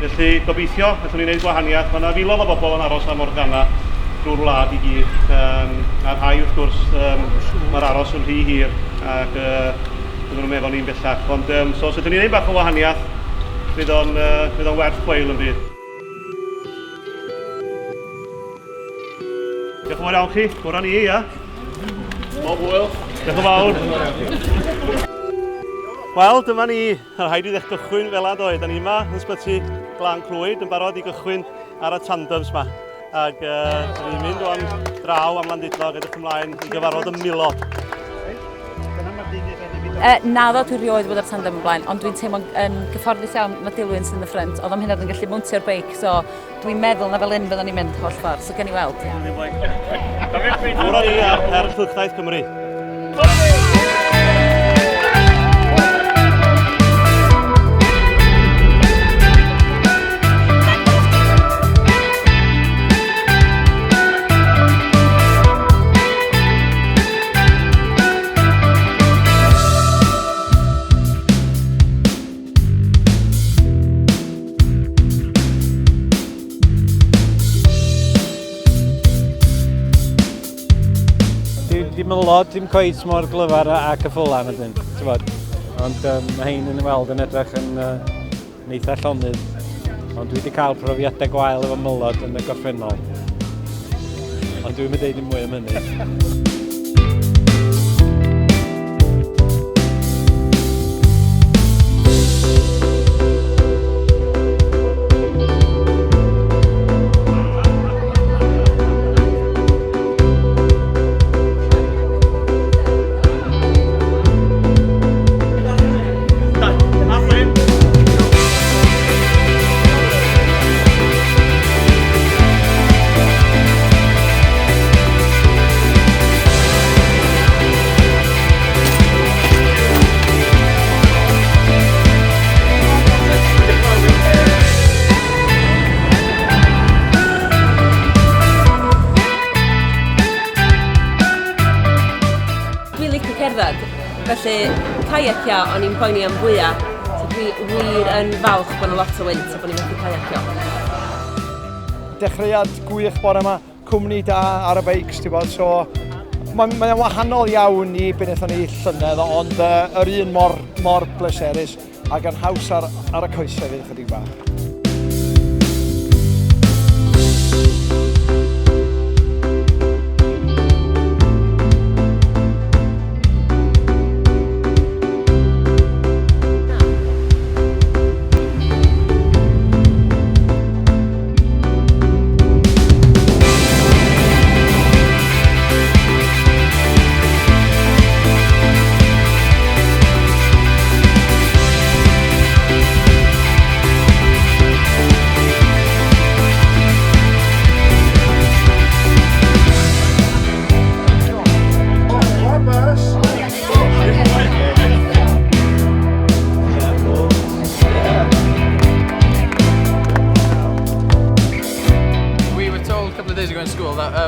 Felly gobeithio, wnaethon ni wneud gwahaniaeth. Mae yna filodd o bobl yn aros am organa drwy'r wlad I gyd. A rhai wrth gwrs mae'r aros yn rhy hir ac bydden nhw'n meddwl ni'n bellach. Ond so os ydyn ni'n gwneud bach o wahaniaeth, fydd o'n werth gweil yn byd. Diolch yn fawr iawn chi, gwrna ni, ia? Bob hwyl. Diolch yn fawr. Wel, dyma ni, rhaid I ddech gychwyn fel adoedd. Da ni yma yn Ysbyty Glan Clwyd yn barod I gychwyn ar y tandems yma. Ac ni'n mynd o'n draw am Landudnog edrych ymlaen I gyfarfod y milod. Naddo dwi rioed bod ar tandem yn blaen, ond dwi'n teimlo'n gyfforddus iawn mae Dilwyn sy'n y ffrynt. Oedd am hynod yn gallu mwntio'r beic, so dwi'n meddwl na fel un byddwn ni'n mynd holl ffordd, so gen I weld. Gwrna ni ar Her Cylchdaith Cymru. Dim ylod, dim cweit mor glyfar a cyffylan ydyn, ond mae hein yn ymweld yn edrych yn eitha llonydd. Ond dwi wedi cael profiadau gwael efo mylod yn y gorffennol. Ond dwi'n mynd deud mwy am hynny. Felly, kayacio o'n i'n poeni am fwyaf. So dwi wir yn falch bod yna lot o wynt a bod ni'n gallu kayacio. Dechreuad gwych bore yma, cwmni da ar y beics, so mae'n wahanol iawn I be wnaethon ni llynedd, ond yr un mor bleserus ac yn haws ar y coesau fydd chydig bach.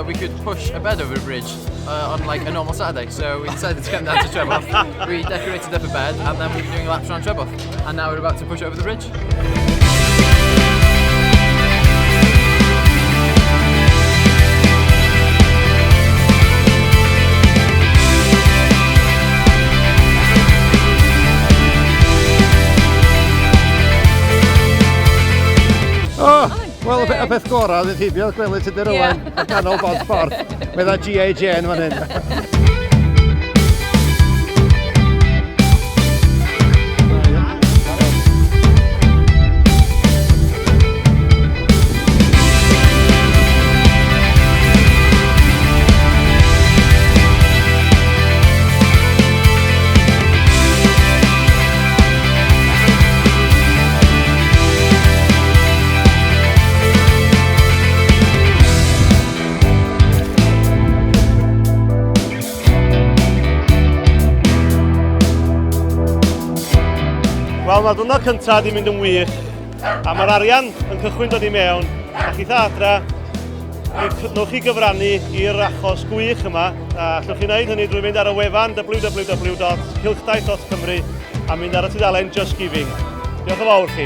We could push a bed over a bridge on like a normal Saturday, so we decided to come down to Treborth. We decorated up a bed and then we were doing laps around Treborth, and now we're about to push over the bridge. Wel, y peth gorau oedd hibio'r gwely Tudur Owen yn canol bod ffordd. Mae dda G.A. Jane fan hyn. Wel, mae diwrnod cyntaf wedi mynd yn wych, a mae'r arian yn cychwyn dod I mewn, a chi adra, newch chi gyfrannu i'r achos gwych yma, a allwch chi wneud hynny drwy mynd ar y wefan www.cylchdaith.cymru a mynd ar y tudalen Just Giving. Diolch yn fawr chi.